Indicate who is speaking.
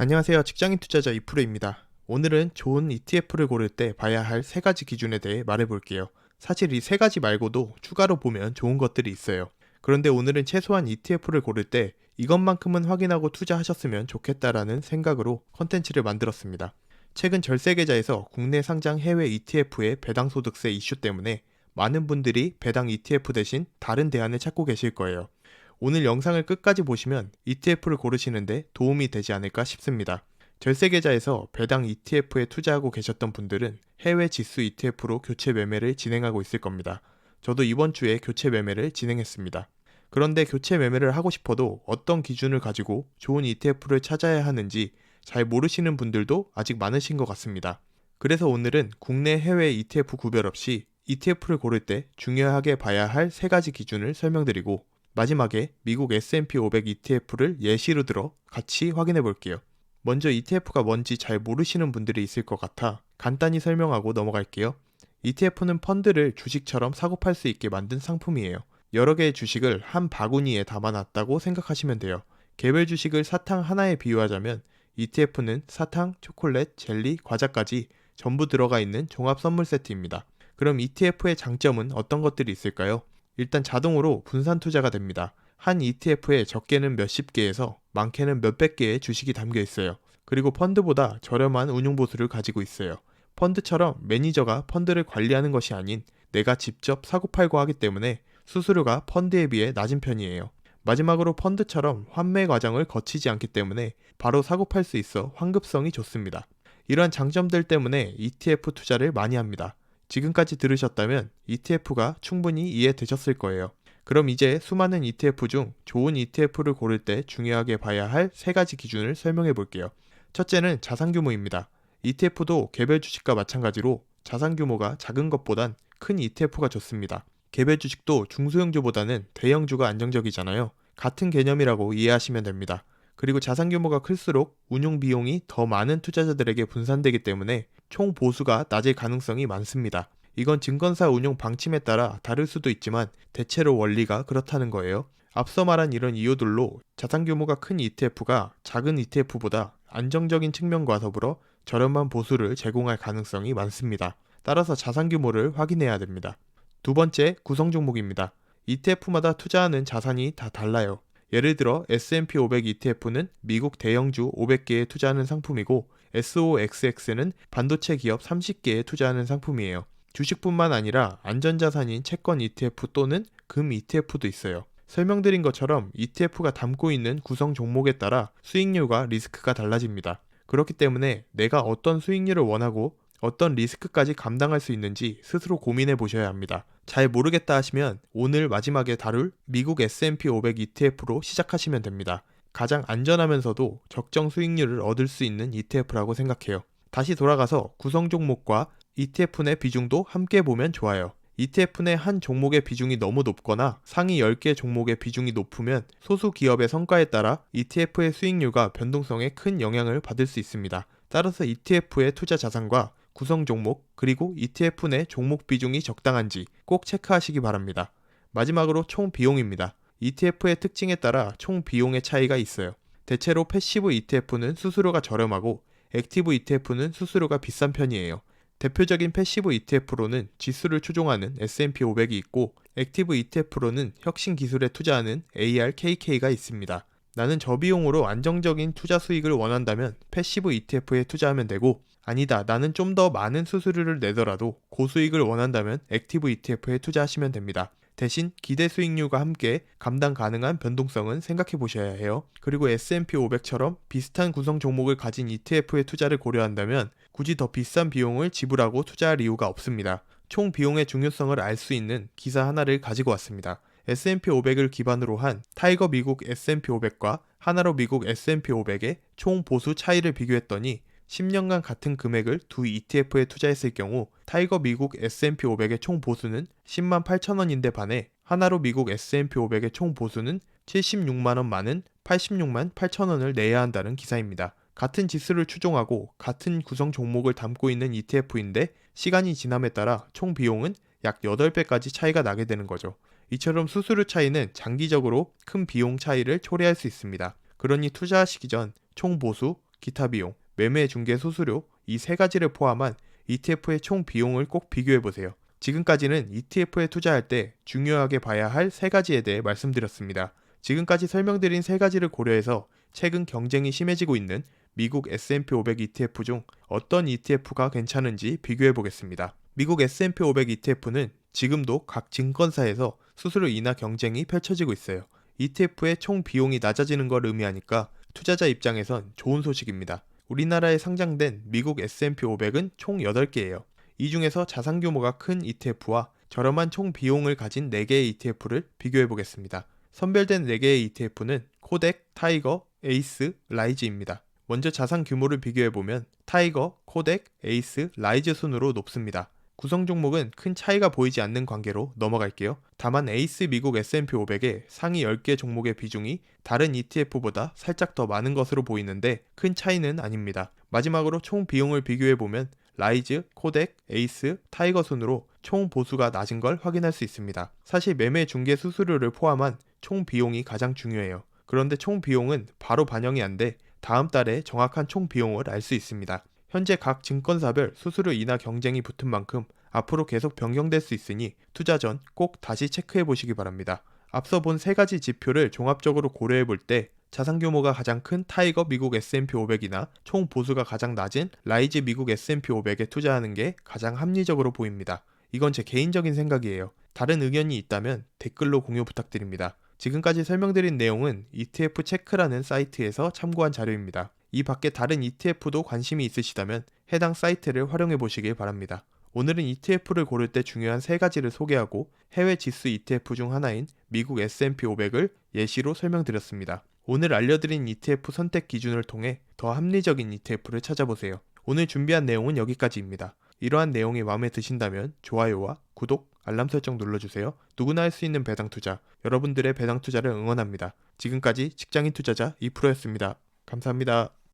Speaker 1: 안녕하세요. 직장인 투자자 이프로입니다. 오늘은 좋은 ETF를 고를 때 봐야 할 세 가지 기준에 대해 말해볼게요. 사실 이 세 가지 말고도 추가로 보면 좋은 것들이 있어요. 그런데 오늘은 최소한 ETF를 고를 때 이것만큼은 확인하고 투자하셨으면 좋겠다라는 생각으로 컨텐츠를 만들었습니다. 최근 절세 계좌에서 국내 상장 해외 ETF의 배당 소득세 이슈 때문에 많은 분들이 배당 ETF 대신 다른 대안을 찾고 계실 거예요. 오늘 영상을 끝까지 보시면 ETF를 고르시는데 도움이 되지 않을까 싶습니다. 절세 계좌에서 배당 ETF에 투자하고 계셨던 분들은 해외 지수 ETF로 교체 매매를 진행하고 있을 겁니다. 저도 이번 주에 교체 매매를 진행했습니다. 그런데 교체 매매를 하고 싶어도 어떤 기준을 가지고 좋은 ETF를 찾아야 하는지 잘 모르시는 분들도 아직 많으신 것 같습니다. 그래서 오늘은 국내 해외 ETF 구별 없이 ETF를 고를 때 중요하게 봐야 할 세 가지 기준을 설명드리고 마지막에 미국 S&P 500 ETF를 예시로 들어 같이 확인해 볼게요. 먼저 ETF가 뭔지 잘 모르시는 분들이 있을 것 같아 간단히 설명하고 넘어갈게요. ETF는 펀드를 주식처럼 사고 팔 수 있게 만든 상품이에요. 여러 개의 주식을 한 바구니에 담아놨다고 생각하시면 돼요. 개별 주식을 사탕 하나에 비유하자면 ETF는 사탕, 초콜릿, 젤리, 과자까지 전부 들어가 있는 종합 선물 세트입니다. 그럼 ETF의 장점은 어떤 것들이 있을까요? 일단 자동으로 분산 투자가 됩니다. 한 ETF에 적게는 몇십 개에서 많게는 몇백 개의 주식이 담겨 있어요. 그리고 펀드보다 저렴한 운용 보수를 가지고 있어요. 펀드처럼 매니저가 펀드를 관리하는 것이 아닌 내가 직접 사고팔고 하기 때문에 수수료가 펀드에 비해 낮은 편이에요. 마지막으로 펀드처럼 환매 과정을 거치지 않기 때문에 바로 사고팔 수 있어 환급성이 좋습니다. 이러한 장점들 때문에 ETF 투자를 많이 합니다. 지금까지 들으셨다면 ETF가 충분히 이해되셨을 거예요. 그럼 이제 수많은 ETF 중 좋은 ETF를 고를 때 중요하게 봐야 할 세 가지 기준을 설명해 볼게요. 첫째는 자산 규모입니다. ETF도 개별 주식과 마찬가지로 자산 규모가 작은 것보단 큰 ETF가 좋습니다. 개별 주식도 중소형주보다는 대형주가 안정적이잖아요. 같은 개념이라고 이해하시면 됩니다. 그리고 자산 규모가 클수록 운용 비용이 더 많은 투자자들에게 분산되기 때문에 총 보수가 낮을 가능성이 많습니다. 이건 증권사 운용 방침에 따라 다를 수도 있지만 대체로 원리가 그렇다는 거예요. 앞서 말한 이런 이유들로 자산 규모가 큰 ETF가 작은 ETF보다 안정적인 측면과 더불어 저렴한 보수를 제공할 가능성이 많습니다. 따라서 자산 규모를 확인해야 됩니다. 두 번째, 구성 종목입니다. ETF마다 투자하는 자산이 다 달라요. 예를 들어 S&P 500 ETF는 미국 대형주 500개에 투자하는 상품이고 SOXX는 반도체 기업 30개에 투자하는 상품이에요. 주식뿐만 아니라 안전자산인 채권 ETF 또는 금 ETF도 있어요. 설명드린 것처럼 ETF가 담고 있는 구성 종목에 따라 수익률과 리스크가 달라집니다. 그렇기 때문에 내가 어떤 수익률을 원하고 어떤 리스크까지 감당할 수 있는지 스스로 고민해 보셔야 합니다. 잘 모르겠다 하시면 오늘 마지막에 다룰 미국 S&P 500 ETF로 시작하시면 됩니다. 가장 안전하면서도 적정 수익률을 얻을 수 있는 ETF라고 생각해요. 다시 돌아가서 구성 종목과 ETF 내 비중도 함께 보면 좋아요. ETF 내 한 종목의 비중이 너무 높거나 상위 10개 종목의 비중이 높으면 소수 기업의 성과에 따라 ETF의 수익률과 변동성에 큰 영향을 받을 수 있습니다. 따라서 ETF의 투자 자산과 구성 종목 그리고 ETF 내 종목 비중이 적당한지 꼭 체크하시기 바랍니다. 마지막으로 총 비용입니다. ETF의 특징에 따라 총 비용의 차이가 있어요. 대체로 패시브 ETF는 수수료가 저렴하고 액티브 ETF는 수수료가 비싼 편이에요. 대표적인 패시브 ETF로는 지수를 추종하는 S&P 500이 있고 액티브 ETF로는 혁신 기술에 투자하는 ARKK가 있습니다. 나는 저비용으로 안정적인 투자 수익을 원한다면 패시브 ETF에 투자하면 되고 아니다 나는 좀 더 많은 수수료를 내더라도 고수익을 원한다면 액티브 ETF에 투자하시면 됩니다. 대신 기대 수익률과 함께 감당 가능한 변동성은 생각해 보셔야 해요. 그리고 S&P 500처럼 비슷한 구성 종목을 가진 ETF에 투자를 고려한다면 굳이 더 비싼 비용을 지불하고 투자할 이유가 없습니다. 총 비용의 중요성을 알 수 있는 기사 하나를 가지고 왔습니다. S&P 500을 기반으로 한 타이거 미국 S&P 500과 하나로 미국 S&P 500의 총 보수 차이를 비교했더니 10년간 같은 금액을 두 ETF에 투자했을 경우 타이거 미국 S&P 500의 총 보수는 10만 8천 원인데 반해 하나로 미국 S&P 500의 총 보수는 76만 원 많은 86만 8천 원을 내야 한다는 기사입니다. 같은 지수를 추종하고 같은 구성 종목을 담고 있는 ETF인데 시간이 지남에 따라 총 비용은 약 8배까지 차이가 나게 되는 거죠. 이처럼 수수료 차이는 장기적으로 큰 비용 차이를 초래할 수 있습니다. 그러니 투자하시기 전 총 보수 기타 비용, 매매 중개 수수료 이 세 가지를 포함한 ETF의 총 비용을 꼭 비교해 보세요. 지금까지는 ETF에 투자할 때 중요하게 봐야 할 세 가지에 대해 말씀드렸습니다. 지금까지 설명드린 세 가지를 고려해서 최근 경쟁이 심해지고 있는 미국 S&P 500 ETF 중 어떤 ETF가 괜찮은지 비교해 보겠습니다. 미국 S&P 500 ETF는 지금도 각 증권사에서 수수료 인하 경쟁이 펼쳐지고 있어요. ETF의 총 비용이 낮아지는 걸 의미하니까 투자자 입장에선 좋은 소식입니다. 우리나라에 상장된 미국 S&P 500은 총 8개예요. 이 중에서 자산 규모가 큰 ETF와 저렴한 총 비용을 가진 4개의 ETF를 비교해 보겠습니다. 선별된 4개의 ETF는 코덱, 타이거, 에이스, 라이즈입니다. 먼저 자산 규모를 비교해보면 타이거, 코덱, 에이스, 라이즈 순으로 높습니다. 구성 종목은 큰 차이가 보이지 않는 관계로 넘어갈게요. 다만 에이스 미국 S&P 500의 상위 10개 종목의 비중이 다른 ETF보다 살짝 더 많은 것으로 보이는데 큰 차이는 아닙니다. 마지막으로 총 비용을 비교해보면 라이즈, 코덱, 에이스, 타이거 순으로 총 보수가 낮은 걸 확인할 수 있습니다. 사실 매매 중개 수수료를 포함한 총 비용이 가장 중요해요. 그런데 총 비용은 바로 반영이 안 돼 다음 달에 정확한 총 비용을 알 수 있습니다. 현재 각 증권사별 수수료 인하 경쟁이 붙은 만큼 앞으로 계속 변경될 수 있으니 투자 전 꼭 다시 체크해 보시기 바랍니다. 앞서 본 세 가지 지표를 종합적으로 고려해 볼 때 자산 규모가 가장 큰 타이거 미국 S&P 500이나 총 보수가 가장 낮은 라이즈 미국 S&P 500에 투자하는 게 가장 합리적으로 보입니다. 이건 제 개인적인 생각이에요. 다른 의견이 있다면 댓글로 공유 부탁드립니다. 지금까지 설명드린 내용은 ETF 체크라는 사이트에서 참고한 자료입니다. 이 밖에 다른 ETF도 관심이 있으시다면 해당 사이트를 활용해 보시길 바랍니다. 오늘은 ETF를 고를 때 중요한 세 가지를 소개하고 해외 지수 ETF 중 하나인 미국 S&P 500을 예시로 설명드렸습니다. 오늘 알려드린 ETF 선택 기준을 통해 더 합리적인 ETF를 찾아보세요. 오늘 준비한 내용은 여기까지입니다. 이러한 내용이 마음에 드신다면 좋아요와 구독, 알람 설정 눌러주세요. 누구나 할 수 있는 배당 투자, 여러분들의 배당 투자를 응원합니다. 지금까지 직장인 투자자 2%였습니다. 감사합니다.